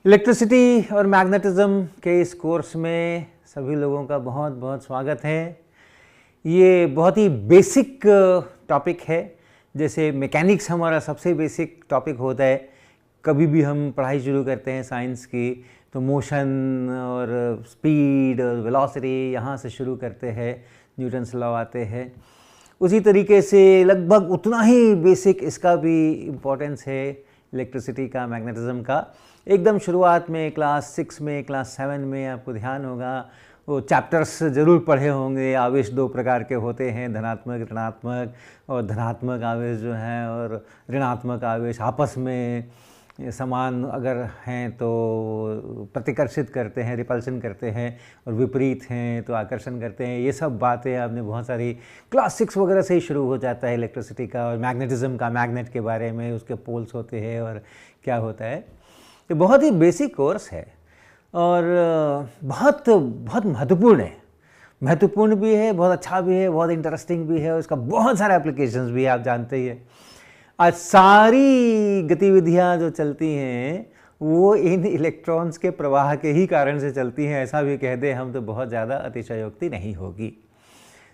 Electricity और magnetism के इस कोर्स में सभी लोगों का बहुत बहुत स्वागत है। ये बहुत ही बेसिक टॉपिक है। जैसे मैकेनिक्स हमारा सबसे बेसिक टॉपिक होता है। कभी भी हम पढ़ाई शुरू करते हैं साइंस की तो मोशन और स्पीड और वेलोसिटी यहाँ से शुरू करते हैं, न्यूटन्स लॉ आते हैं। उसी तरीके से लगभग उतना ही बेसिक इसका भी इम्पोर्टेंस है इलेक्ट्रिसिटी का, मैग्नेटिज्म का। एकदम शुरुआत में क्लास 6 में, क्लास 7 में आपको ध्यान होगा वो चैप्टर्स ज़रूर पढ़े होंगे। आवेश दो प्रकार के होते हैं, धनात्मक ऋणात्मक, और धनात्मक आवेश जो हैं और ऋणात्मक आवेश आपस में समान अगर हैं तो प्रतिकर्षित करते हैं, रिपल्शन करते हैं, और विपरीत हैं तो आकर्षण करते हैं। ये सब बातें आपने बहुत सारी क्लास 6 वगैरह से ही शुरू हो जाता है इलेक्ट्रिसिटी का और मैग्नेटिज्म का, मैग्नेट के बारे में, उसके पोल्स होते हैं और क्या होता है। तो बहुत ही बेसिक कोर्स है और बहुत बहुत महत्वपूर्ण भी है, बहुत अच्छा भी है, बहुत इंटरेस्टिंग भी है, उसका बहुत सारे एप्लीकेशंस भी है, आप जानते ही हैं। आज सारी गतिविधियां जो चलती हैं वो इन इलेक्ट्रॉन्स के प्रवाह के ही कारण से चलती हैं, ऐसा भी कह दें हम तो बहुत ज़्यादा अतिशयोक्ति नहीं होगी।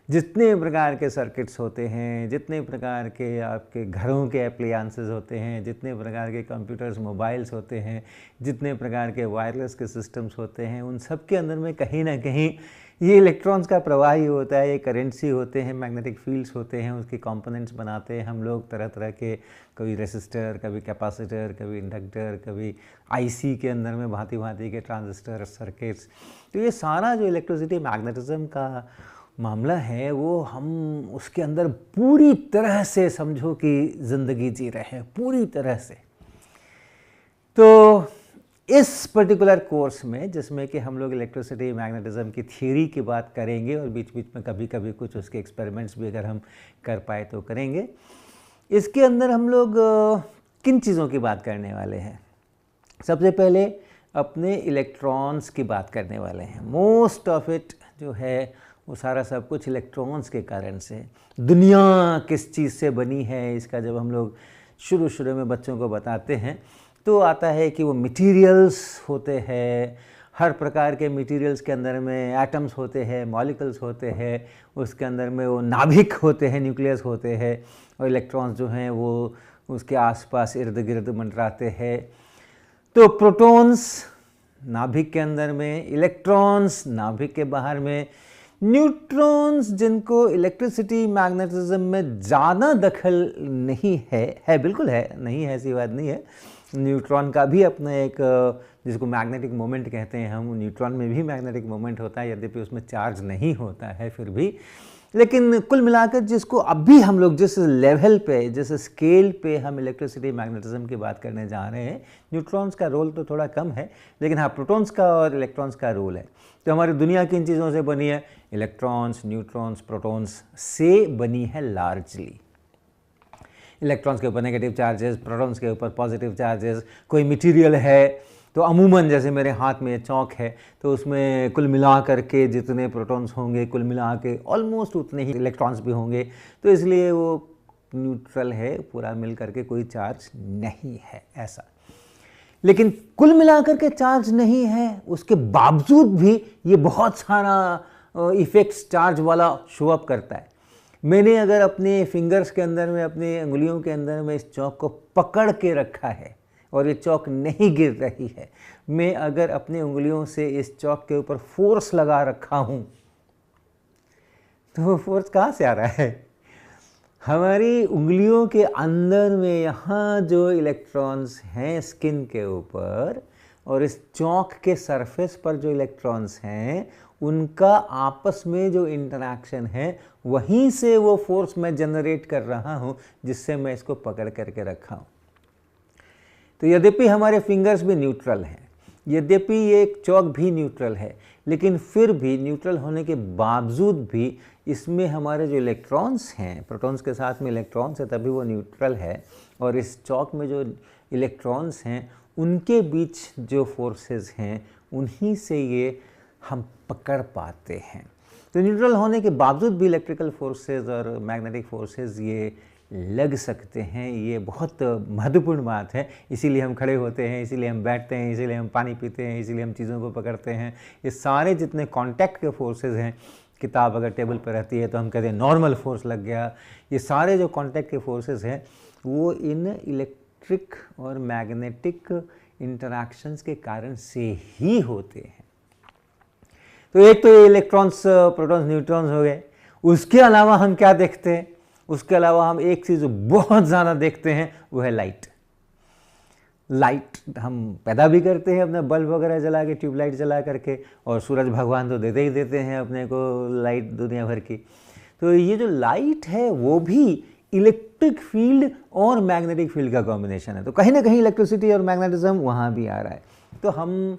जितने प्रकार के सर्किट्स होते हैं, जितने प्रकार के आपके घरों के एप्लायंसेस होते हैं, जितने प्रकार के कंप्यूटर्स, मोबाइल्स होते हैं, जितने प्रकार के वायरलेस के सिस्टम्स होते हैं, उन सब के अंदर में कहीं ना कहीं ये इलेक्ट्रॉन्स का प्रवाह ही होता है। ये करेंट्स ही होते हैं, मैग्नेटिक फील्ड्स होते हैं, उसके कंपोनेंट्स बनाते हैं हम लोग तरह तरह के, कभी रेसिस्टर, कभी कैपेसिटर, कभी इंडक्टर, कभी आईसी के अंदर में भांति भांति के ट्रांजिस्टर, सर्किट्स। तो ये सारा जो इलेक्ट्रिसिटी मैग्नेटिज्म का मामला है वो हम उसके अंदर पूरी तरह से समझो कि ज़िंदगी जी रहे हैं, पूरी तरह से। तो इस पर्टिकुलर कोर्स में जिसमें कि हम लोग इलेक्ट्रिसिटी मैग्नेटिज्म की थ्योरी की बात करेंगे और बीच बीच में कभी कभी कुछ उसके एक्सपेरिमेंट्स भी अगर हम कर पाए तो करेंगे। इसके अंदर हम लोग किन चीज़ों की बात करने वाले हैं? सबसे पहले अपने इलेक्ट्रॉन्स की बात करने वाले हैं। मोस्ट ऑफ इट जो है वो सारा सब कुछ इलेक्ट्रॉन्स के कारण से। दुनिया किस चीज़ से बनी है, इसका जब हम लोग शुरू में बच्चों को बताते हैं तो आता है कि वो मटेरियल्स होते हैं। हर प्रकार के मटेरियल्स के अंदर में एटम्स होते हैं, मॉलिक्यूल्स होते हैं, उसके अंदर में वो नाभिक होते हैं, न्यूक्लियस होते हैं, और इलेक्ट्रॉन्स जो हैं वो उसके आसपास इर्द गिर्द मंडराते हैं। तो प्रोटॉन्स नाभिक के अंदर में, इलेक्ट्रॉन्स नाभिक के बाहर में, न्यूट्रॉन्स जिनको इलेक्ट्रिसिटी मैग्नेटिज्म में ज़्यादा दखल नहीं है बिल्कुल है, नहीं है ऐसी बात नहीं है। न्यूट्रॉन का भी अपना एक, जिसको मैग्नेटिक मोमेंट कहते हैं हम, न्यूट्रॉन में भी मैग्नेटिक मोमेंट होता है, यद्यपि उसमें चार्ज नहीं होता है फिर भी। लेकिन कुल मिलाकर जिसको अभी हम लोग जिस लेवल पे, जिस स्केल पे हम इलेक्ट्रिसिटी मैग्नेटिज्म की बात करने जा रहे हैं, न्यूट्रॉन्स का रोल तो थोड़ा कम है, लेकिन हाँ प्रोटॉन्स का और इलेक्ट्रॉन्स का रोल है। तो हमारी दुनिया किन चीज़ों से बनी है? इलेक्ट्रॉन्स, न्यूट्रॉन्स, प्रोटॉन्स से बनी है लार्जली। इलेक्ट्रॉन्स के ऊपर नेगेटिव चार्जेस, प्रोटॉन्स के ऊपर पॉजिटिव चार्जेस। कोई मटेरियल है तो अमूमन जैसे मेरे हाथ में चौक है तो उसमें कुल मिला करके जितने प्रोटॉन्स होंगे कुल मिला के ऑलमोस्ट उतने ही इलेक्ट्रॉन्स भी होंगे, तो इसलिए वो न्यूट्रल है, पूरा मिल करके कोई चार्ज नहीं है ऐसा। लेकिन कुल मिलाकर के चार्ज नहीं है, उसके बावजूद भी ये बहुत सारा इफेक्ट्स चार्ज वाला शो अप करता है। मैंने अगर अपने फिंगर्स के अंदर में, अपने उंगलियों के अंदर में इस चौक को पकड़ के रखा है और ये चौक नहीं गिर रही है, मैं अगर अपनी उंगलियों से इस चौक के ऊपर फोर्स लगा रखा हूं तो वो फोर्स कहाँ से आ रहा है? हमारी उंगलियों के अंदर में यहाँ जो इलेक्ट्रॉन्स हैं स्किन के ऊपर, और इस चौक के सरफेस पर जो इलेक्ट्रॉन्स हैं, उनका आपस में जो इंटरैक्शन है, वहीं से वो फोर्स मैं जनरेट कर रहा हूँ जिससे मैं इसको पकड़ करके रखा हूँ। तो यद्यपि हमारे फिंगर्स भी न्यूट्रल हैं, यद्यपि ये एक चौक भी न्यूट्रल है, लेकिन फिर भी न्यूट्रल होने के बावजूद भी इसमें हमारे जो इलेक्ट्रॉन्स हैं, प्रोटॉन्स के साथ में इलेक्ट्रॉन्स है तभी वो न्यूट्रल है, और इस चौक में जो इलेक्ट्रॉन्स हैं उनके बीच जो फोर्सेस हैं उन्हीं से ये हम पकड़ पाते हैं। तो न्यूट्रल होने के बावजूद भी इलेक्ट्रिकल फोर्सेस और मैग्नेटिक फोर्सेस ये लग सकते हैं। ये बहुत महत्वपूर्ण बात है। इसीलिए हम खड़े होते हैं, इसीलिए हम बैठते हैं, इसीलिए हम पानी पीते हैं, इसीलिए हम चीज़ों को पकड़ते हैं। ये सारे जितने कांटेक्ट के फोर्सेस हैं, किताब अगर टेबल पर रहती है तो हम कहते हैं नॉर्मल फोर्स लग गया। ये सारे जो कांटेक्ट के फोर्सेस हैं वो इन इलेक्ट्रिक और मैग्नेटिक इंटरैक्शंस के कारण से ही होते हैं। तो एक तो ये इलेक्ट्रॉन्स, प्रोटॉन्स, न्यूट्रॉन्स हो गए। उसके अलावा हम क्या देखते हैं? उसके अलावा हम एक चीज़ बहुत ज़्यादा देखते हैं, वो है लाइट। लाइट हम पैदा भी करते हैं अपने बल्ब वगैरह जला के, ट्यूबलाइट जला करके, और सूरज भगवान तो देते ही देते हैं अपने को लाइट दुनिया भर की। तो ये जो लाइट है वो भी इलेक्ट्रिक फील्ड और मैग्नेटिक फील्ड का कॉम्बिनेशन है। तो कहीं ना कहीं इलेक्ट्रिसिटी और मैग्नेटिज्म वहाँ भी आ रहा है। तो हम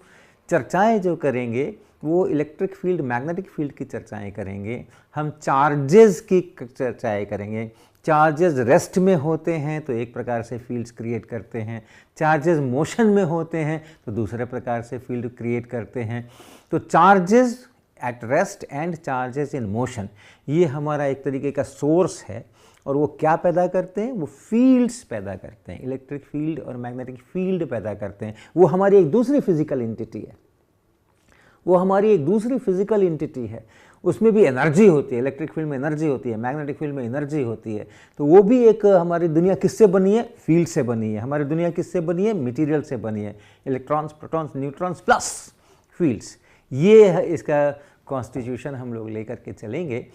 चर्चाएं जो करेंगे वो इलेक्ट्रिक फील्ड, मैग्नेटिक फील्ड की चर्चाएं करेंगे। हम चार्जेस की चर्चाएं करेंगे। चार्जेस रेस्ट में होते हैं तो एक प्रकार से फील्ड्स क्रिएट करते हैं, चार्जेस मोशन में होते हैं तो दूसरे प्रकार से फील्ड क्रिएट करते हैं। तो charges at rest and charges in motion, ये हमारा एक तरीके का सोर्स है। और वो क्या पैदा करते हैं? वो फील्ड्स पैदा करते हैं, इलेक्ट्रिक फील्ड और मैग्नेटिक फील्ड पैदा करते हैं। वो हमारी एक दूसरी फिजिकल एंटिटी है, वो हमारी एक दूसरी फिजिकल एंटिटी है। उसमें भी एनर्जी होती है, इलेक्ट्रिक फील्ड में एनर्जी होती है, मैग्नेटिक फील्ड में एनर्जी होती है। तो वो भी एक, हमारी दुनिया किससे बनी है? फील्ड से बनी है। हमारी दुनिया किससे बनी है? मटेरियल से बनी है। Electrons, protons, neutrons plus fields, ये है इसका कॉन्स्टिट्यूशन हम लोग लेकर के चलेंगे।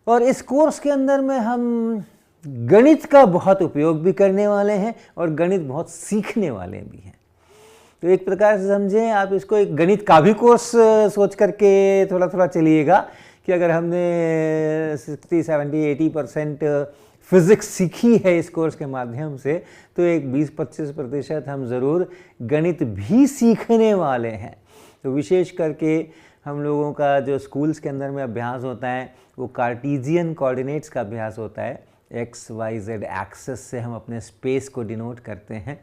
और इस कोर्स के अंदर में हम गणित का बहुत उपयोग भी करने वाले हैं और गणित बहुत सीखने वाले भी हैं। तो एक प्रकार से समझें आप इसको, एक गणित का भी कोर्स सोच करके थोड़ा थोड़ा चलिएगा कि अगर हमने 60, 70, 80% फिज़िक्स सीखी है इस कोर्स के माध्यम से, तो एक 20-25% हम ज़रूर गणित भी सीखने वाले हैं। तो विशेष करके हम लोगों का जो स्कूल्स के अंदर में अभ्यास होता है वो कार्टीजियन कोऑर्डिनेट्स का अभ्यास होता है। एक्स वाई जेड एक्सेस से हम अपने स्पेस को डिनोट करते हैं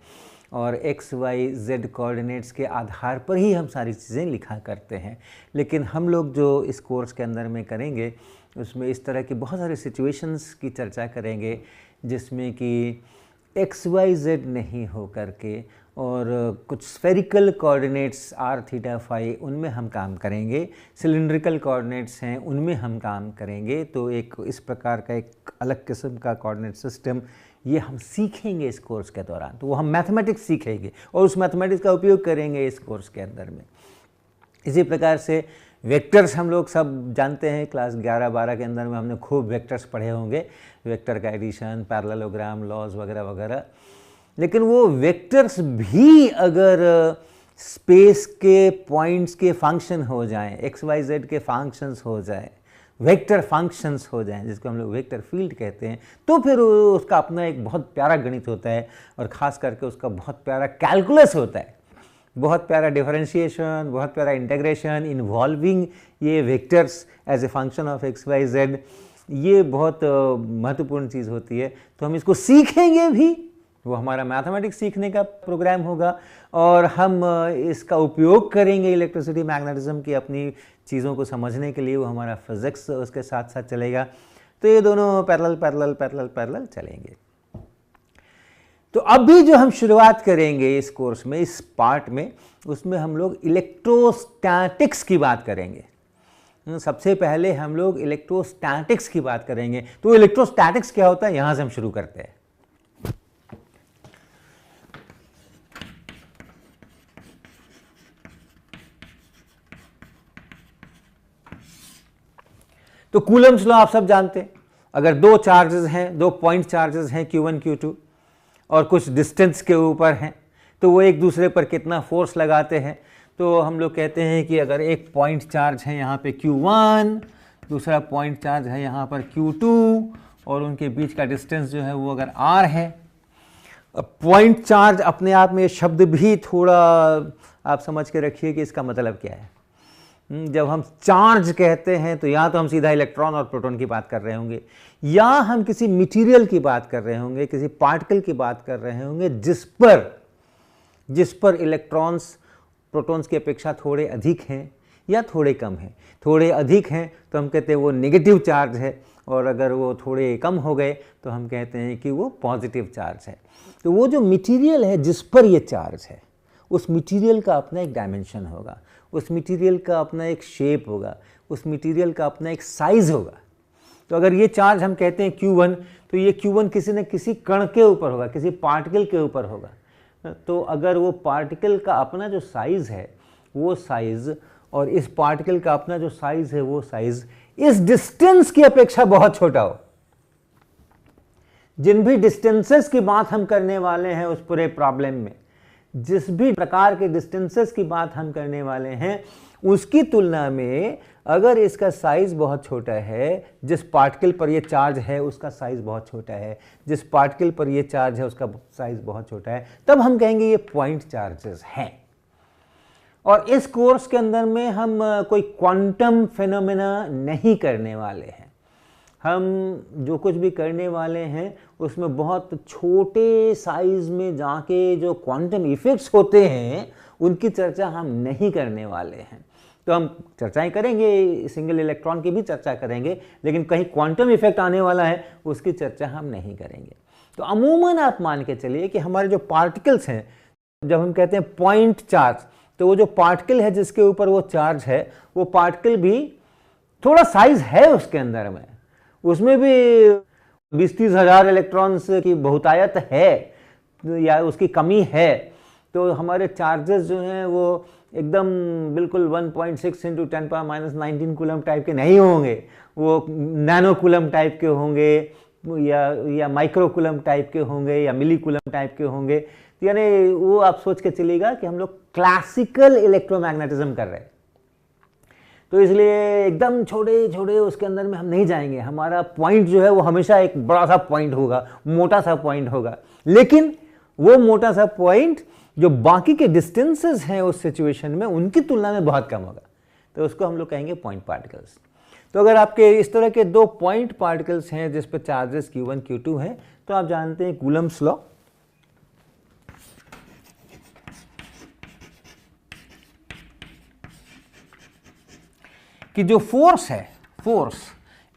और एक्स वाई जेड कोऑर्डिनेट्स के आधार पर ही हम सारी चीज़ें लिखा करते हैं। लेकिन हम लोग जो इस कोर्स के अंदर में करेंगे उसमें इस तरह की बहुत सारी सिचुएशंस की चर्चा करेंगे जिसमें कि एक्स वाई जेड नहीं हो करके और कुछ spherical coordinates r theta phi, उनमें हम काम करेंगे। सिलिंड्रिकल कोऑर्डिनेट्स हैं, उनमें हम काम करेंगे। तो एक इस प्रकार का एक अलग किस्म का कोऑर्डिनेट सिस्टम ये हम सीखेंगे इस कोर्स के दौरान। तो वो हम मैथमेटिक्स सीखेंगे और उस मैथमेटिक्स का उपयोग करेंगे इस कोर्स के अंदर में। इसी प्रकार से वेक्टर्स हम लोग सब जानते हैं, क्लास 11-12 के अंदर में हमने खूब वेक्टर्स पढ़े होंगे, वेक्टर का एडिशन, पैरेललोग्राम, लॉज वगैरह वगैरह। लेकिन वो वेक्टर्स भी अगर स्पेस के पॉइंट्स के फंक्शन हो जाएं, एक्स वाई जेड के फंक्शंस हो जाएं, वेक्टर फंक्शंस हो जाएं, जिसको हम लोग वेक्टर फील्ड कहते हैं, तो फिर उसका अपना एक बहुत प्यारा गणित होता है और ख़ास करके उसका बहुत प्यारा कैलकुलस होता है, बहुत प्यारा डिफरेंशिएशन, बहुत प्यारा इंटीग्रेशन इन्वॉल्विंग ये vectors as a function of x y z. ये बहुत महत्वपूर्ण चीज़ होती है। तो हम इसको सीखेंगे भी, वो हमारा मैथमेटिक्स सीखने का प्रोग्राम होगा और हम इसका उपयोग करेंगे इलेक्ट्रिसिटी, मैग्नेटिज्म की अपनी चीज़ों को समझने के लिए। वो हमारा फिज़िक्स उसके साथ साथ चलेगा। तो ये दोनों पैरेलल चलेंगे। तो अभी जो हम शुरुआत करेंगे इस कोर्स में, इस पार्ट में, उसमें हम लोग इलेक्ट्रोस्टैटिक्स की बात करेंगे। सबसे पहले हम लोग इलेक्ट्रोस्टैटिक्स की बात करेंगे। तो इलेक्ट्रोस्टैटिक्स क्या होता है, यहां से हम शुरू करते हैं। तो कूलम्स लॉ आप सब जानते हैं। अगर दो चार्जेस हैं, दो पॉइंट चार्जेस हैं Q1 Q2 और कुछ डिस्टेंस के ऊपर हैं, तो वो एक दूसरे पर कितना फोर्स लगाते हैं। तो हम लोग कहते हैं कि अगर एक पॉइंट चार्ज है यहाँ पे Q1, दूसरा पॉइंट चार्ज है यहाँ पर Q2 और उनके बीच का डिस्टेंस जो है वो अगर R है। अब पॉइंट चार्ज अपने आप में शब्द भी थोड़ा आप समझ के रखिए कि इसका मतलब क्या है। जब हम चार्ज कहते हैं तो या तो हम सीधा इलेक्ट्रॉन और प्रोटॉन की बात कर रहे होंगे, या हम किसी मटेरियल की बात कर रहे होंगे, किसी पार्टिकल की बात कर रहे होंगे जिस पर इलेक्ट्रॉन्स प्रोटॉन्स की अपेक्षा थोड़े अधिक हैं या थोड़े कम हैं। थोड़े अधिक हैं तो हम कहते हैं वो नेगेटिव चार्ज है, और अगर वो थोड़े कम हो गए तो हम कहते हैं कि वो पॉजिटिव चार्ज है। तो वो जो मटेरियल है जिस पर ये चार्ज है, उस मटेरियल का अपना एक डायमेंशन होगा, उस मटेरियल का अपना एक शेप होगा, उस मटेरियल का अपना एक साइज़ होगा। तो अगर ये चार्ज हम कहते हैं Q1, तो ये Q1 किसी न किसी कण के ऊपर होगा, किसी पार्टिकल के ऊपर होगा। तो अगर वो पार्टिकल का अपना जो साइज़ है वो साइज़ और इस पार्टिकल का अपना जो साइज़ है वो साइज़ इस डिस्टेंस की अपेक्षा बहुत छोटा हो, जिन भी डिस्टेंसेस की बात हम करने वाले हैं उस पूरे प्रॉब्लम में, जिस भी प्रकार के डिस्टेंसेस की बात हम करने वाले हैं उसकी तुलना में अगर इसका साइज बहुत छोटा है, जिस पार्टिकल पर ये चार्ज है उसका साइज बहुत छोटा है, जिस पार्टिकल पर ये चार्ज है उसका साइज बहुत छोटा है, तब हम कहेंगे ये पॉइंट चार्जेस हैं। और इस कोर्स के अंदर में हम कोई क्वांटम फिनोमेना नहीं करने वाले हैं। हम जो कुछ भी करने वाले हैं उसमें बहुत छोटे साइज में जाके जो क्वांटम इफेक्ट्स होते हैं उनकी चर्चा हम नहीं करने वाले हैं। तो हम चर्चाएं करेंगे, सिंगल इलेक्ट्रॉन की भी चर्चा करेंगे, लेकिन कहीं क्वांटम इफेक्ट आने वाला है उसकी चर्चा हम नहीं करेंगे। तो अमूमन आप मान के चलिए कि हमारे जो पार्टिकल्स हैं, जब हम कहते हैं पॉइंट चार्ज, तो वो जो पार्टिकल है जिसके ऊपर वो चार्ज है वो पार्टिकल भी थोड़ा साइज है उसके अंदर में, उसमें भी 20-30 हज़ार इलेक्ट्रॉन्स की बहुतायत है या उसकी कमी है। तो हमारे चार्जेस जो हैं वो एकदम बिल्कुल 1.6 × 10⁻⁻19 कूलम टाइप के नहीं होंगे, वो नैनो कूलम टाइप के होंगे या माइक्रो कूलम टाइप के होंगे या मिली कूलम टाइप के होंगे। तो यानी वो आप सोच के चलिएगा कि हम लोग क्लासिकल इलेक्ट्रोमैग्नेटिज्म कर रहे हैं। तो इसलिए एकदम छोटे छोटे उसके अंदर में हम नहीं जाएंगे। हमारा पॉइंट जो है वो हमेशा एक बड़ा सा पॉइंट होगा, मोटा सा पॉइंट होगा, लेकिन वो मोटा सा पॉइंट जो बाकी के डिस्टेंसेस हैं उस सिचुएशन में उनकी तुलना में बहुत कम होगा, तो उसको हम लोग कहेंगे पॉइंट पार्टिकल्स। तो अगर आपके इस तरह के दो पॉइंट पार्टिकल्स हैं जिस पर चार्जेस Q1 Q2 हैं, तो आप जानते हैं कूलम्स लॉ, कि जो फोर्स है, फोर्स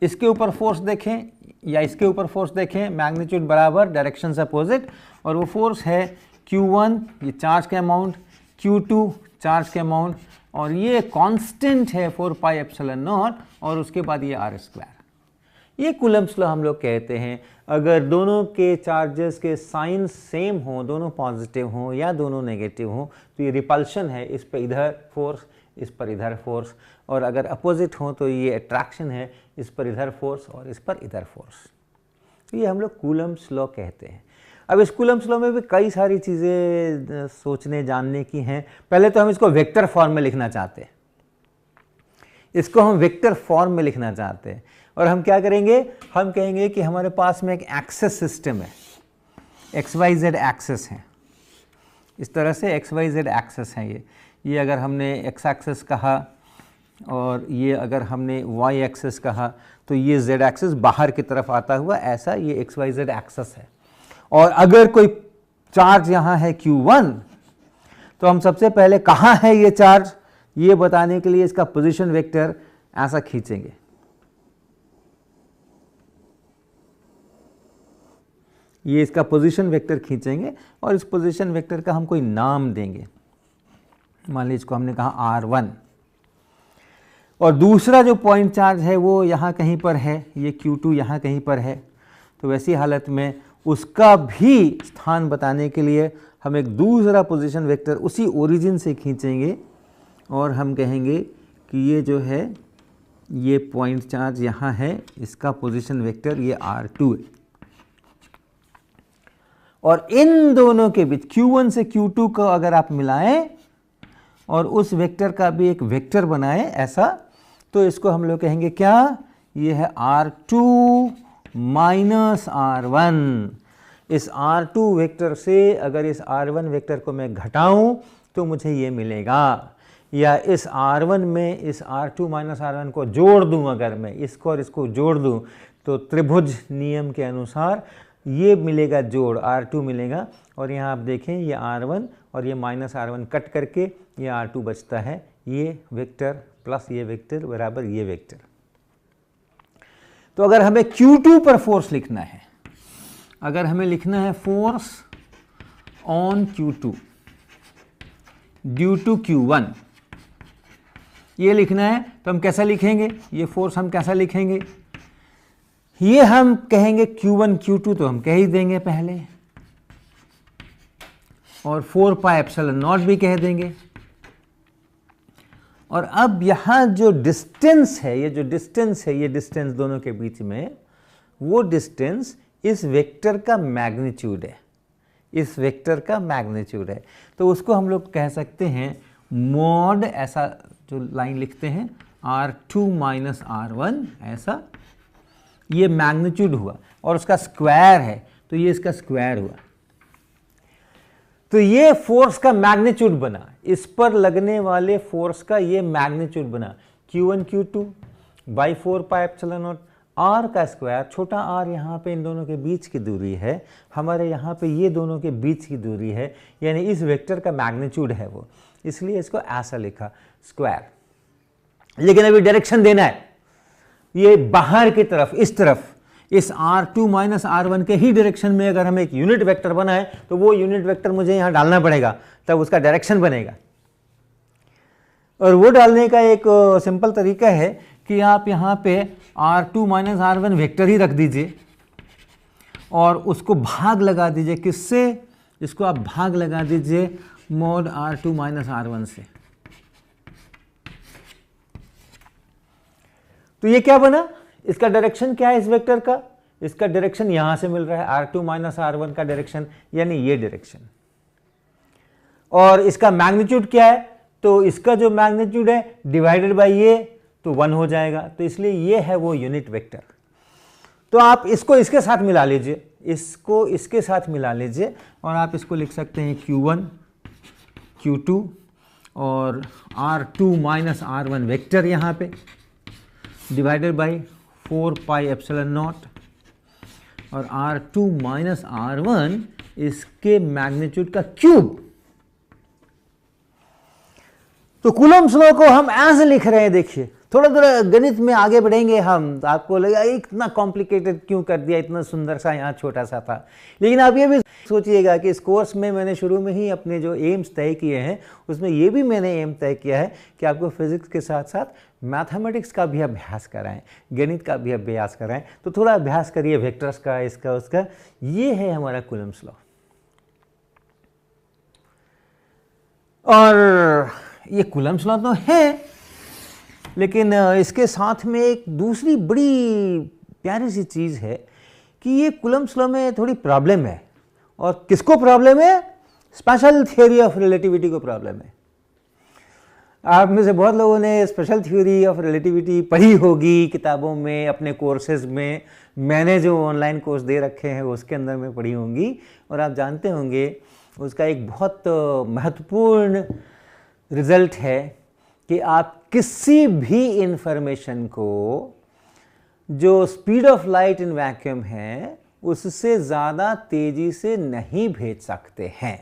इसके ऊपर फोर्स देखें या इसके ऊपर फोर्स देखें, मैग्नीट्यूड बराबर, डायरेक्शंस अपोजिट, और वो फोर्स है Q1 ये चार्ज का अमाउंट, Q2 चार्ज का अमाउंट, और ये कांस्टेंट है 4πε0, और उसके बाद ये r²। ये कूलम्स लॉ हम लोग कहते हैं। अगर दोनों के चार्जेस के साइन सेम हों, दोनों पॉजिटिव हों या दोनों नेगेटिव हों, तो ये रिपल्शन है, इस पर इधर फोर्स, इस पर इधर फोर्स, और अगर अपोजिट हो तो ये अट्रैक्शन है, इस पर इधर फोर्स और इस पर इधर फोर्स। तो ये हम लोग कूलम्स लॉ कहते हैं। अब इस कूलम्स लॉ में भी कई सारी चीज़ें सोचने जानने की हैं। पहले तो हम इसको वेक्टर फॉर्म में लिखना चाहते हैं, इसको हम वेक्टर फॉर्म में लिखना चाहते हैं। और हम क्या करेंगे, हम कहेंगे कि हमारे पास में एक एक्सेस सिस्टम है, XYZ एक्सेस है, इस तरह से XYZ एक्सेस है। ये अगर हमने X एक्सेस कहा और ये अगर हमने Y एक्सेस कहा, तो ये Z एक्सेस बाहर की तरफ आता हुआ ऐसा ये XYZ एक्सेस है। और अगर कोई चार्ज यहाँ है Q1, तो हम सबसे पहले कहाँ है ये चार्ज, ये बताने के लिए इसका पोजीशन वेक्टर ऐसा खींचेंगे। ये इसका पोजीशन वेक्टर खींचेंगे और इस पोजीशन वेक्टर का हम कोई नाम देंगे। मान लीजिए इसको हमने कहा R1, और दूसरा जो पॉइंट चार्ज है वो यहाँ कहीं पर है, ये Q2 यहाँ कहीं पर है। तो वैसी हालत में उसका भी स्थान बताने के लिए हम एक दूसरा पोजीशन वेक्टर उसी ओरिजिन से खींचेंगे और हम कहेंगे कि ये जो है ये पॉइंट चार्ज यहाँ है, इसका पोजीशन वेक्टर ये R2 है। और इन दोनों के बीच Q1 से Q2 को अगर आप मिलाएं और उस वेक्टर का भी एक वेक्टर बनाएं ऐसा, तो इसको हम लोग कहेंगे क्या, ये है R2 माइनस R1। इस R2 वेक्टर से अगर इस R1 वेक्टर को मैं घटाऊं तो मुझे ये मिलेगा, या इस R1 में इस R2 माइनस R1 को जोड़ दूं, अगर मैं इसको और इसको जोड़ दूं तो त्रिभुज नियम के अनुसार ये मिलेगा जोड़, R2 मिलेगा। और यहाँ आप देखें ये R1 और ये माइनस R1 कट करके ये R2 बचता है, ये वेक्टर प्लस ये वेक्टर बराबर ये वेक्टर। तो अगर हमें Q2 पर फोर्स लिखना है, अगर हमें लिखना है force on Q2 due to Q1, ये लिखना है तो हम कैसा लिखेंगे, ये फोर्स हम कैसा लिखेंगे, ये हम कहेंगे Q1 Q2 तो हम कह ही देंगे पहले, और 4 पाई एप्सिलॉन नॉट भी कह देंगे। और अब यहाँ जो डिस्टेंस है, ये जो डिस्टेंस है, ये डिस्टेंस दोनों के बीच में, वो डिस्टेंस इस वेक्टर का मैग्नीट्यूड है, इस वेक्टर का मैग्नीट्यूड है। तो उसको हम लोग कह सकते हैं मॉड, ऐसा जो लाइन लिखते हैं R2 माइनस R1, ऐसा ये मैग्नीट्यूड हुआ, और उसका स्क्वायर है तो ये इसका स्क्वायर हुआ। तो ये फोर्स का मैग्नीट्यूड बना, इस पर लगने वाले फोर्स का ये मैग्नीट्यूड बना Q1 Q2 by 4 pi epsilon not, R का स्क्वायर, छोटा r यहाँ पे इन दोनों के बीच की दूरी है, हमारे यहाँ पे ये दोनों के बीच की दूरी है, यानी इस वेक्टर का मैग्नीट्यूड है वो, इसलिए इसको ऐसा लिखा स्क्वायर। लेकिन अभी डायरेक्शन देना है, ये बाहर की तरफ, इस तरफ, इस R2 माइनस R1 के ही डायरेक्शन में अगर हमें एक यूनिट वेक्टर बना है तो वो यूनिट वेक्टर मुझे यहाँ डालना पड़ेगा, तब उसका डायरेक्शन बनेगा। और वो डालने का एक सिंपल तरीका है कि आप यहाँ पे R2 माइनस R1 वेक्टर ही रख दीजिए और उसको भाग लगा दीजिए, किससे, इसको आप भाग लगा दीजिए मॉड R2 माइनस R1 से। तो ये क्या बना, इसका डायरेक्शन क्या है इस वेक्टर का, इसका डायरेक्शन यहां से मिल रहा है R2 माइनस R1 का डायरेक्शन, यानी ये डायरेक्शन। और इसका मैग्नीट्यूड क्या है, तो इसका जो मैग्नीट्यूड है डिवाइडेड बाय ये तो 1 हो जाएगा, तो इसलिए ये है वो यूनिट वेक्टर। तो आप इसको इसके साथ मिला लीजिए, इसको इसके साथ मिला लीजिए और आप इसको लिख सकते हैं Q1 Q2 और R2 माइनस R1 वेक्टर यहाँ पे divided by 4 pi epsilon not, और R2 माइनस R1 इसके मैग्नीट्यूड का क्यूब। तो कूलम्ब्स लॉ को हम ऐसे लिख रहे हैं, देखिए थोड़ा थोड़ा गणित में आगे बढ़ेंगे हम, तो आपको लगेगा इतना कॉम्प्लिकेटेड क्यों कर दिया, इतना सुंदर सा यहाँ छोटा सा था। लेकिन आप ये भी सोचिएगा कि इस कोर्स में मैंने शुरू में ही अपने जो एम्स तय किए हैं उसमें ये भी मैंने एम तय किया है कि आपको फिजिक्स के साथ साथ मैथमेटिक्स का भी अभ्यास कराएं, गणित का भी अभ्यास कराएं। तो थोड़ा अभ्यास करिए वेक्टर्स का, इसका उसका। ये है हमारा कूलम्ब्स लॉ। और ये कूलम्ब्स लॉ तो है, लेकिन इसके साथ में एक दूसरी बड़ी प्यारी सी चीज़ है कि ये कूलम्ब्स लॉ में थोड़ी प्रॉब्लम है। और किसको प्रॉब्लम है, स्पेशल थ्योरी ऑफ रिलेटिविटी को प्रॉब्लम है। आप में से बहुत लोगों ने स्पेशल थ्योरी ऑफ रिलेटिविटी पढ़ी होगी किताबों में, अपने कोर्सेज में, मैंने जो ऑनलाइन कोर्स दे रखे हैं उसके अंदर में पढ़ी होंगी, और आप जानते होंगे उसका एक बहुत महत्वपूर्ण रिजल्ट है कि आप किसी भी इंफॉर्मेशन को जो speed of light in vacuum है उससे ज़्यादा तेज़ी से नहीं भेज सकते हैं।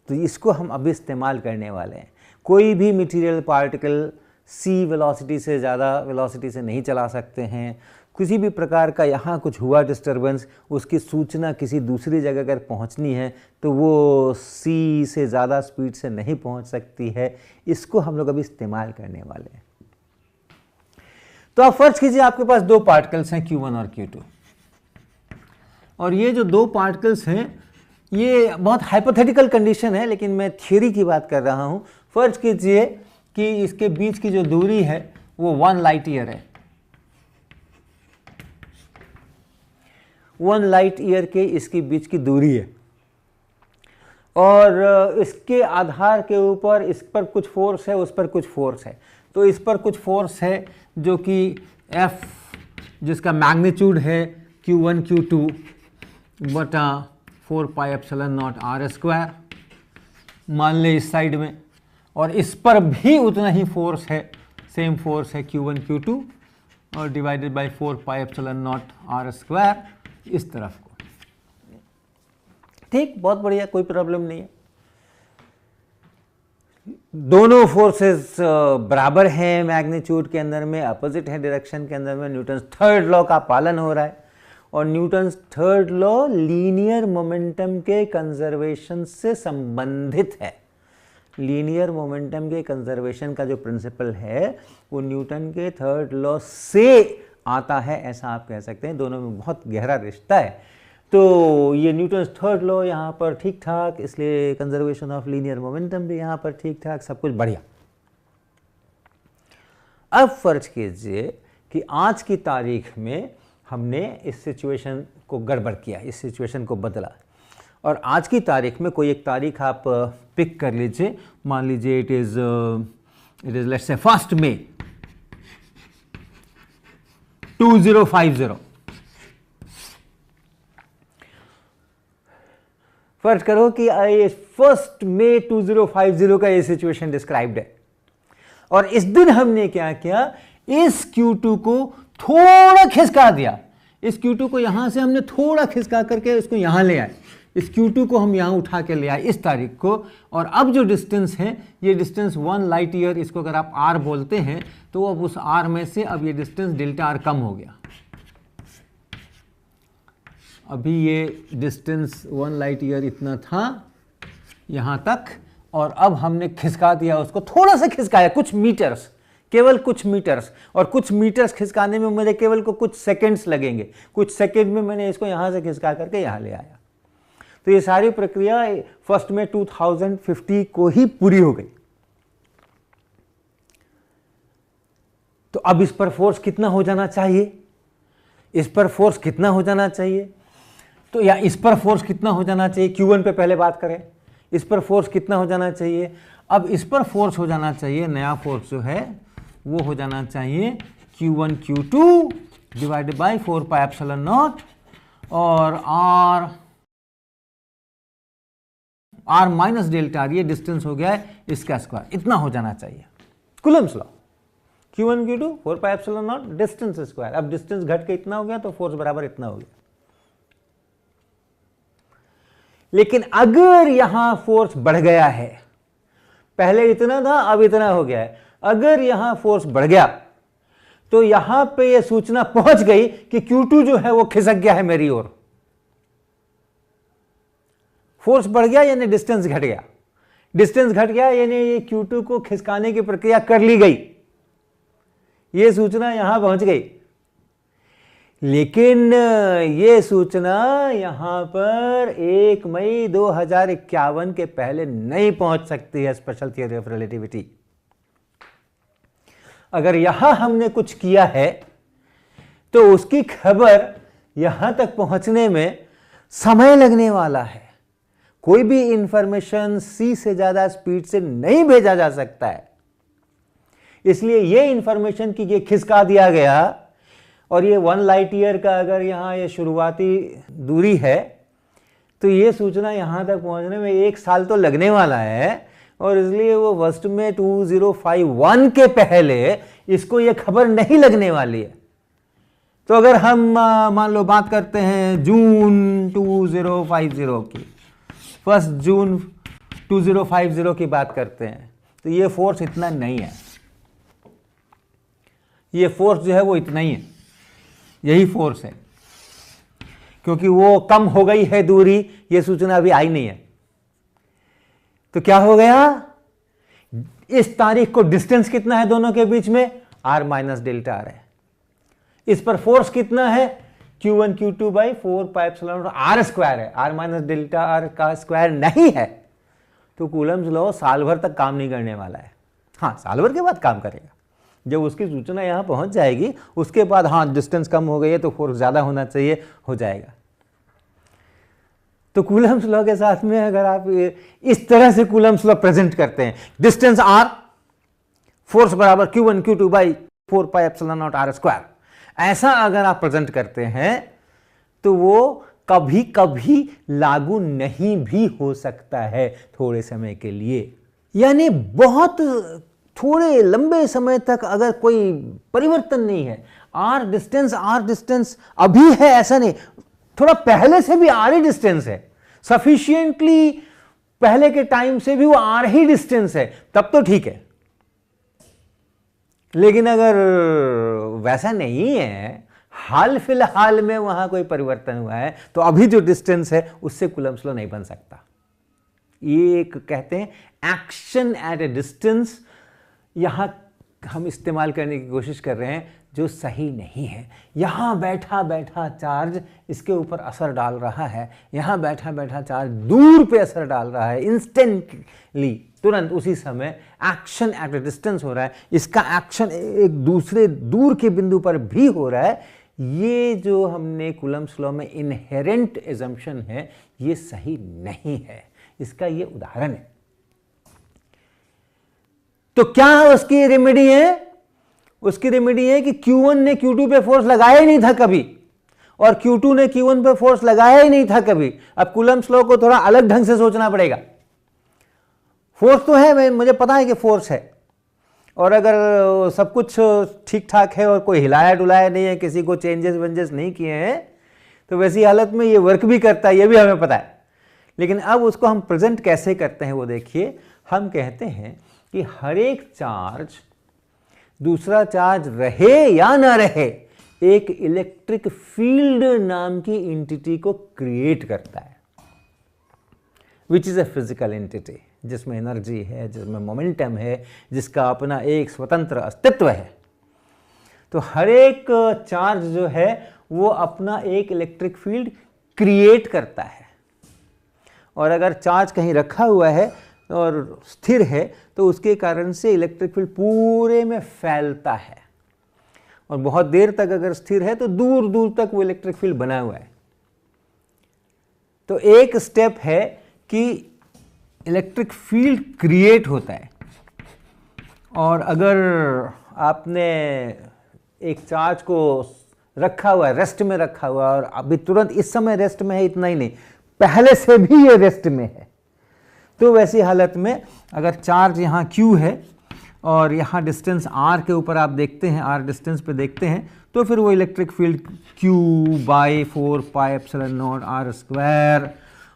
तो इसको हम अभी इस्तेमाल करने वाले हैं। कोई भी मटेरियल पार्टिकल c वेलोसिटी से ज़्यादा वेलोसिटी से नहीं चला सकते हैं। किसी भी प्रकार का यहाँ कुछ हुआ डिस्टर्बेंस, उसकी सूचना किसी दूसरी जगह अगर पहुँचनी है तो वो c से ज़्यादा स्पीड से नहीं पहुँच सकती है। इसको हम लोग अभी इस्तेमाल करने वाले हैं। तो आप फर्ज कीजिए आपके पास दो पार्टिकल्स हैं Q1 और Q2, और ये जो दो पार्टिकल्स हैं ये बहुत हाइपोथेटिकल कंडीशन है, लेकिन मैं थ्योरी की बात कर रहा हूँ। फर्ज कीजिए कि इसके बीच की जो दूरी है वो 1 लाइट ईयर है। 1 लाइट ईयर के इसके बीच की दूरी है, और इसके आधार के ऊपर इस पर कुछ फोर्स है, उस पर कुछ फोर्स है। तो इस पर कुछ फोर्स है जो कि F, जिसका मैग्नीट्यूड है Q1 Q2 बटा 4 pi epsilon not R square, मान ले इस साइड में, और इस पर भी उतना ही फोर्स है, सेम फोर्स है Q1 Q2 और divided by 4 pi epsilon not R square इस तरफ को। ठीक, बहुत बढ़िया, कोई प्रॉब्लम नहीं है। दोनों फोर्सेस बराबर हैं मैग्नीट्यूड के अंदर में, अपोजिट है डायरेक्शन के अंदर में, न्यूटन्स थर्ड लॉ का पालन हो रहा है। और Newton's third law linear momentum के कंजर्वेशन से संबंधित है। लीनियर मोमेंटम के कंजर्वेशन का जो प्रिंसिपल है वो न्यूटन के थर्ड लॉ से आता है, ऐसा आप कह सकते हैं। दोनों में बहुत गहरा रिश्ता है। तो ये न्यूटन्स थर्ड लॉ यहाँ पर ठीक ठाक, इसलिए कंजर्वेशन ऑफ लीनियर मोमेंटम भी यहाँ पर ठीक ठाक, सब कुछ बढ़िया। अब फर्ज कीजिए कि आज की तारीख में हमने इस सिचुएशन को गड़बड़ किया, इस सिचुएशन को बदला। और आज की तारीख में कोई एक तारीख आप पिक कर लीजिए, मान लीजिए इट इज लेट्स से 1 मई 2050। फर्ज करो कि 1 मई 2050 का ये सिचुएशन डिस्क्राइब्ड है। और इस दिन हमने क्या किया, इस Q2 को थोड़ा खिसका दिया। इस Q2 को यहां से हमने थोड़ा खिसका करके इसको यहां ले आए। इस Q2 को हम यहां उठा के ले आए इस तारीख को। और अब जो डिस्टेंस है, ये डिस्टेंस 1 लाइट ईयर, इसको अगर आप r बोलते हैं तो अब उस r में से अब ये डिस्टेंस डेल्टा r कम हो गया। अभी ये डिस्टेंस 1 लाइट ईयर इतना था यहां तक, और अब हमने खिसका दिया उसको, थोड़ा सा खिसकाया, कुछ मीटर्स, केवल कुछ मीटर्स। और कुछ मीटर्स खिसकाने में मुझे केवल को कुछ सेकंड्स लगेंगे। कुछ सेकंड में मैंने इसको यहां से खिसका करके यहां ले आया। तो ये सारी प्रक्रिया 1 मई 2050 को ही पूरी हो गई। तो अब इस पर फोर्स कितना हो जाना चाहिए, इस पर फोर्स कितना हो जाना चाहिए, तो या इस पर फोर्स कितना हो जाना चाहिए, Q1 पे पहले बात करें। इस पर फोर्स कितना हो जाना चाहिए, अब इस पर फोर्स हो जाना चाहिए, नया फोर्स जो है वो हो जाना चाहिए Q1 Q2 divided by 4 pi epsilon not, और r माइनस डेल्टा, ये डिस्टेंस हो गया है इसका स्क्वायर, इतना हो जाना चाहिए। Coulomb's law, Q1 Q2 4 pi epsilon not distance square. अब डिस्टेंस घट के इतना हो गया तो फोर्स बराबर इतना हो गया। लेकिन अगर यहां फोर्स बढ़ गया है, पहले इतना था अब इतना हो गया है, अगर यहां फोर्स बढ़ गया तो यहां पे यह सूचना पहुंच गई कि Q2 जो है वो खिसक गया है मेरी ओर। फोर्स बढ़ गया यानी डिस्टेंस घट गया, डिस्टेंस घट गया यानी ये Q2 को खिसकाने की प्रक्रिया कर ली गई, ये सूचना यहां पहुंच गई। लेकिन ये सूचना यहां पर 1 मई 2051 के पहले नहीं पहुंच सकती है, स्पेशल थियरी ऑफ रिलेटिविटी। अगर यहां हमने कुछ किया है तो उसकी खबर यहां तक पहुंचने में समय लगने वाला है। कोई भी इंफॉर्मेशन c से ज्यादा स्पीड से नहीं भेजा जा सकता है। इसलिए ये इंफॉर्मेशन की ये खिसका दिया गया, और ये 1 लाइट ईयर का अगर यहाँ ये शुरुआती दूरी है तो ये सूचना यहाँ तक पहुँचने में 1 साल तो लगने वाला है। और इसलिए वो 1 मई 2051 के पहले इसको ये खबर नहीं लगने वाली है। तो अगर हम मान लो बात करते हैं जून 2050 की, 1 जून 2050 की बात करते हैं, तो ये फोर्स इतना नहीं है, ये फोर्स जो है वो इतना ही है, यही फोर्स है, क्योंकि वो कम हो गई है दूरी, ये सूचना अभी आई नहीं है। तो क्या हो गया, इस तारीख को डिस्टेंस कितना है दोनों के बीच में, r माइनस डेल्टा r है। इस पर फोर्स कितना है, Q1 Q2 by 4 pi epsilon r square है, r माइनस डेल्टा r का स्क्वायर नहीं है। तो कूलम्स लॉ साल भर तक काम नहीं करने वाला है। हाँ, साल भर के बाद काम करेगा, जब उसकी सूचना यहां पहुंच जाएगी उसके बाद हाँ डिस्टेंस कम हो गई है तो फोर्स ज्यादा होना चाहिए, हो जाएगा। तो कूलम्स लॉ के साथ में अगर आप इस तरह से कूलम्स लॉ प्रेजेंट करते हैं, डिस्टेंस r, फोर्स बराबर Q1 Q2 by 4 pi epsilon not r square, ऐसा अगर आप प्रेजेंट करते हैं तो वो कभी कभी लागू नहीं भी हो सकता है थोड़े समय के लिए। यानी बहुत थोड़े लंबे समय तक अगर कोई परिवर्तन नहीं है, r डिस्टेंस अभी है ऐसा नहीं, थोड़ा पहले से भी r ही डिस्टेंस है, सफिशिएंटली पहले के टाइम से भी वो r ही डिस्टेंस है, तब तो ठीक है। लेकिन अगर वैसा नहीं है, हाल फिलहाल में वहां कोई परिवर्तन हुआ है, तो अभी जो डिस्टेंस है उससे कूलम्ब्स लॉ नहीं बन सकता। ये एक कहते हैं एक्शन एट ए डिस्टेंस, यहां हम इस्तेमाल करने की कोशिश कर रहे हैं, जो सही नहीं है। यहां बैठा बैठा चार्ज इसके ऊपर असर डाल रहा है, यहां बैठा बैठा चार्ज दूर पे असर डाल रहा है, इंस्टेंटली, तुरंत उसी समय एक्शन एट ए डिस्टेंस हो रहा है। इसका एक्शन एक दूसरे दूर के बिंदु पर भी हो रहा है। ये जो हमने कूलम्ब्स लॉ में इनहेरेंट एजम्पशन है, ये सही नहीं है। इसका ये उदाहरण है। तो क्या उसकी रेमेडी है? उसकी रेमेडी है कि Q1 ने Q2 पे फोर्स लगाया ही नहीं था कभी, और Q2 ने Q1 पे फोर्स लगाया ही नहीं था कभी। अब कूलम्ब्स लॉ को थोड़ा अलग ढंग से सोचना पड़ेगा। फोर्स तो है, मुझे पता है कि फोर्स है, और अगर सब कुछ ठीक ठाक है और कोई हिलाया डुलाया नहीं है, किसी को चेंजेस वेंजेस नहीं किए हैं, तो वैसी हालत में ये वर्क भी करता है, ये भी हमें पता है। लेकिन अब उसको हम प्रेजेंट कैसे करते हैं वो देखिए। हम कहते हैं कि हर एक चार्ज दूसरा चार्ज रहे या ना रहे, एक इलेक्ट्रिक फील्ड नाम की एंटिटी को क्रिएट करता है, which is a physical entity, जिसमें एनर्जी है, जिसमें मोमेंटम है, जिसका अपना एक स्वतंत्र अस्तित्व है। तो हर एक चार्ज जो है वो अपना एक इलेक्ट्रिक फील्ड क्रिएट करता है, और अगर चार्ज कहीं रखा हुआ है और स्थिर है तो उसके कारण से इलेक्ट्रिक फील्ड पूरे में फैलता है, और बहुत देर तक अगर स्थिर है तो दूर दूर तक वो इलेक्ट्रिक फील्ड बना हुआ है। तो एक स्टेप है कि इलेक्ट्रिक फील्ड क्रिएट होता है, और अगर आपने एक चार्ज को रखा हुआ है, रेस्ट में रखा हुआ है, और अभी तुरंत इस समय रेस्ट में है, इतना ही नहीं, पहले से भी ये रेस्ट में है, तो वैसी हालत में अगर चार्ज यहाँ Q है और यहाँ डिस्टेंस R के ऊपर आप देखते हैं, R डिस्टेंस पे देखते हैं, तो फिर वो इलेक्ट्रिक फील्ड Q/4πε0r²,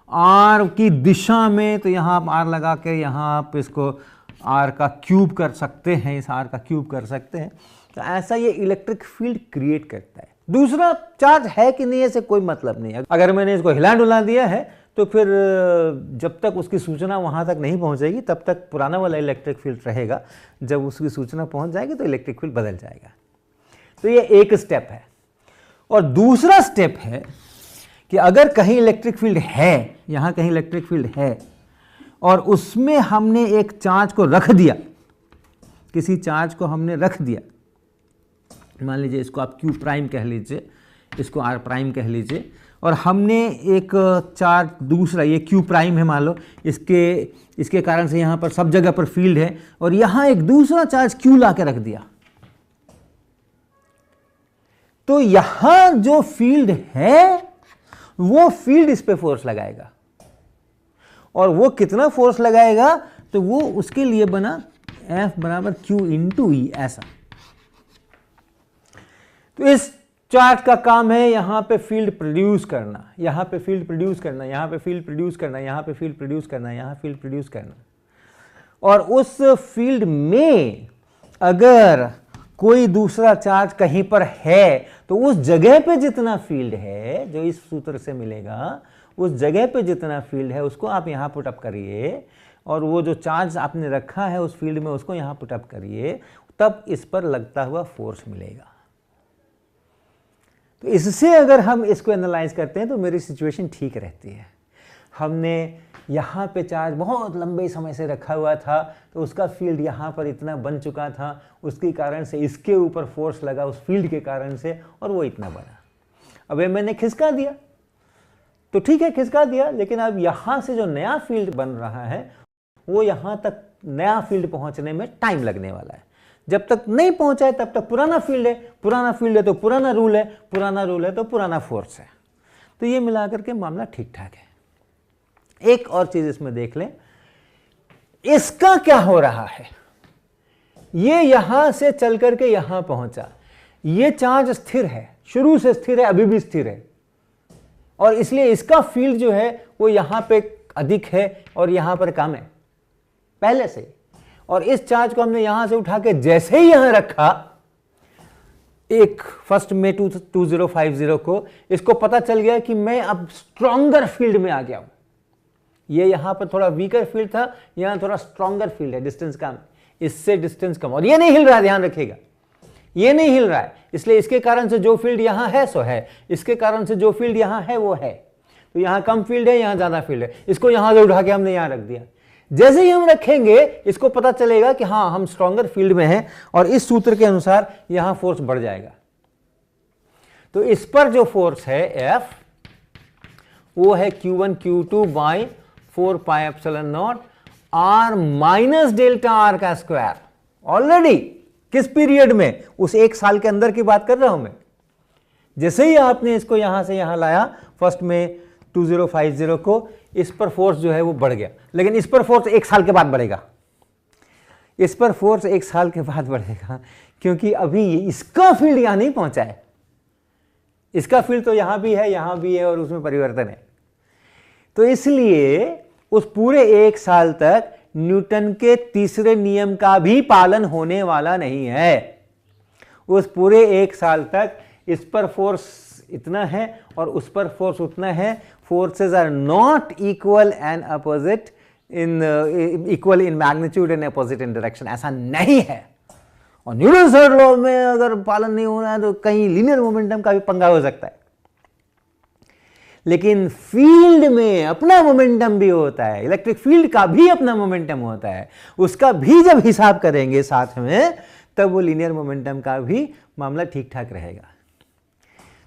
R की दिशा में, तो यहाँ आप R लगा के यहाँ आप इसको R का क्यूब कर सकते हैं, इस R का क्यूब कर सकते हैं। तो ऐसा ये इलेक्ट्रिक फील्ड क्रिएट करता है। दूसरा चार्ज है कि नहीं ऐसे कोई मतलब नहीं है। अगर मैंने इसको हिला डुला दिया है तो फिर जब तक उसकी सूचना वहाँ तक नहीं पहुँचेगी तब तक पुराना वाला इलेक्ट्रिक फील्ड रहेगा। जब उसकी सूचना पहुँच जाएगी तो इलेक्ट्रिक फील्ड बदल जाएगा। तो ये एक स्टेप है। और दूसरा स्टेप है कि अगर कहीं इलेक्ट्रिक फील्ड है, यहाँ कहीं इलेक्ट्रिक फील्ड है और उसमें हमने एक चार्ज को रख दिया, किसी चार्ज को हमने रख दिया, मान लीजिए इसको आप Q प्राइम कह लीजिए, इसको R प्राइम कह लीजिए, और हमने एक चार्ज दूसरा, ये Q प्राइम है मान लो, इसके कारण से यहाँ पर सब जगह पर फील्ड है, और यहाँ एक दूसरा चार्ज Q ला के रख दिया, तो यहाँ जो फील्ड है वो फील्ड इस पे फोर्स लगाएगा। और वो कितना फोर्स लगाएगा, तो वो उसके लिए बना F बराबर Q इंटू E ऐसा। तो इस चार्ज का काम है यहाँ पे फील्ड प्रोड्यूस करना, यहाँ पे फील्ड प्रोड्यूस करना, यहाँ पे फील्ड प्रोड्यूस करना, यहाँ पे फील्ड प्रोड्यूस करना, यहाँ फील्ड प्रोड्यूस करना। और उस फील्ड में अगर कोई दूसरा चार्ज कहीं पर है तो उस जगह पे जितना फील्ड है, जो इस सूत्र से मिलेगा, उस जगह पे जितना फील्ड है उसको आप यहाँ पुट अप करिए, और वो जो चार्ज आपने रखा है उस फील्ड में उसको यहाँ पुट अप करिए, तब इस पर लगता हुआ फोर्स मिलेगा। तो इससे अगर हम इसको एनालाइज करते हैं तो मेरी सिचुएशन ठीक रहती है। हमने यहाँ पे चार्ज बहुत लंबे समय से रखा हुआ था, तो उसका फील्ड यहाँ पर इतना बन चुका था, उसके कारण से इसके ऊपर फोर्स लगा उस फील्ड के कारण से, और वो इतना बना। अब ये मैंने खिसका दिया तो ठीक है, खिसका दिया, लेकिन अब यहाँ से जो नया फील्ड बन रहा है वो यहाँ तक नया फील्ड पहुँचने में टाइम लगने वाला है। जब तक नहीं पहुँचा है तब तक पुराना फील्ड है, पुराना फील्ड है तो पुराना रूल है, पुराना रूल है तो पुराना फोर्स है। तो ये मिलाकर के मामला ठीक ठाक है। एक और चीज इसमें देख लें, इसका क्या हो रहा है। ये यहां से चल करके यहां पहुंचा, ये चार्ज स्थिर है, शुरू से स्थिर है, अभी भी स्थिर है, और इसलिए इसका फील्ड जो है वो यहां पे अधिक है और यहाँ पर कम है पहले से, और इस चार्ज को हमने यहाँ से उठा के जैसे ही यहाँ रखा एक 1 मई 2050 को, इसको पता चल गया कि मैं अब स्ट्रॉन्गर फील्ड में आ गया हूं। ये यहां पर थोड़ा वीकर फील्ड था, यहां थोड़ा स्ट्रॉन्गर फील्ड है, डिस्टेंस कम, इससे डिस्टेंस कम, और ये नहीं हिल रहा है, ध्यान रखिएगा, ये नहीं हिल रहा है, इसलिए इसके कारण से जो फील्ड यहां है सो है, इसके कारण से जो फील्ड यहां है वो है। तो यहां कम फील्ड है, यहां ज्यादा फील्ड है, इसको यहां से उठा के हमने यहां रख दिया। जैसे ही हम रखेंगे इसको पता चलेगा कि हाँ हम स्ट्रॉन्गर फील्ड में हैं, और इस सूत्र के अनुसार यहां फोर्स बढ़ जाएगा। तो इस पर जो फोर्स है F वो है Q1 Q2 by 4 pi epsilon not R minus delta R का स्क्वायर। ऑलरेडी किस पीरियड में, उस एक साल के अंदर की बात कर रहा हूं मैं। जैसे ही आपने इसको यहां से यहां लाया 1 मई 2050 को, इस पर फोर्स जो है वो बढ़ गया, लेकिन इस पर फोर्स एक साल के बाद बढ़ेगा, इस पर फोर्स एक साल के बाद बढ़ेगा, क्योंकि अभी इसका फील्ड यहां नहीं पहुंचा है, इसका फील्ड तो यहां भी है और उसमें परिवर्तन है। तो इसलिए उस पूरे एक साल तक न्यूटन के तीसरे नियम का भी पालन होने वाला नहीं है। उस पूरे एक साल तक इस पर फोर्स इतना है और उस पर फोर्स उतना है। Forces are not equal and opposite equal in magnitude and opposite in direction, ऐसा नहीं है। और न्यूटन थर्ड लॉ में अगर पालन नहीं हो रहा है तो कहीं लीनियर मोमेंटम का भी पंगा हो सकता है, लेकिन फील्ड में अपना मोमेंटम भी होता है, इलेक्ट्रिक फील्ड का भी अपना मोमेंटम होता है, उसका भी जब हिसाब करेंगे साथ में तब वो लीनियर मोमेंटम का भी मामला ठीक ठाक रहेगा।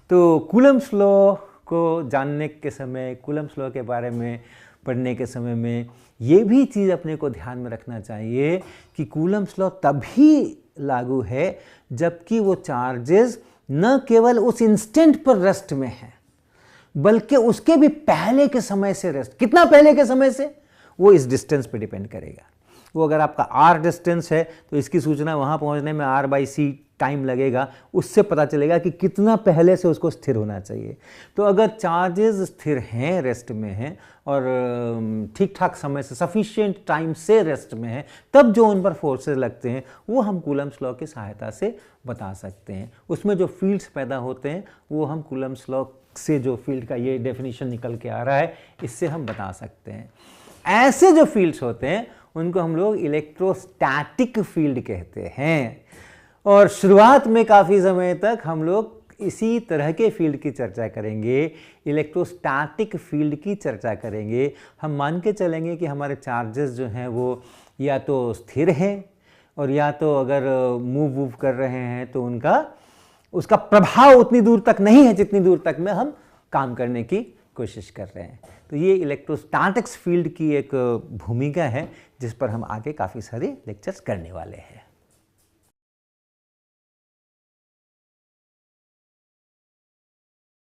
तो कूलम्ब्स लॉ को जानने के समय, कूलम्ब्स लॉ के बारे में पढ़ने के समय में ये भी चीज़ अपने को ध्यान में रखना चाहिए कि कूलम्ब्स लॉ तभी लागू है जबकि वो चार्जेस न केवल उस इंस्टेंट पर रेस्ट में है बल्कि उसके भी पहले के समय से रेस्ट। कितना पहले के समय से, वो इस डिस्टेंस पे डिपेंड करेगा। वो अगर आपका r डिस्टेंस है तो इसकी सूचना वहां पहुंचने में r/c टाइम लगेगा, उससे पता चलेगा कि कितना पहले से उसको स्थिर होना चाहिए। तो अगर चार्जेस स्थिर हैं, रेस्ट में हैं और ठीक ठाक समय से, सफिशिएंट टाइम से रेस्ट में हैं, तब जो उन पर फोर्सेस लगते हैं वो हम कूलम्ब्स लॉ की सहायता से बता सकते हैं। उसमें जो फील्ड्स पैदा होते हैं वो हम कूलम्ब्स लॉ से, जो फील्ड का ये डेफिनेशन निकल के आ रहा है, इससे हम बता सकते हैं। ऐसे जो फील्ड्स होते हैं उनको हम लोग इलेक्ट्रोस्टैटिक फील्ड कहते हैं। और शुरुआत में काफ़ी समय तक हम लोग इसी तरह के फील्ड की चर्चा करेंगे, इलेक्ट्रोस्टैटिक फील्ड की चर्चा करेंगे। हम मान के चलेंगे कि हमारे चार्जेस जो हैं वो या तो स्थिर हैं और या तो अगर मूव कर रहे हैं तो उसका प्रभाव उतनी दूर तक नहीं है जितनी दूर तक में हम काम करने की कोशिश कर रहे हैं। तो ये इलेक्ट्रोस्टैटिक्स फील्ड की एक भूमिका है जिस पर हम आगे काफ़ी सारे लेक्चर्स करने वाले हैं।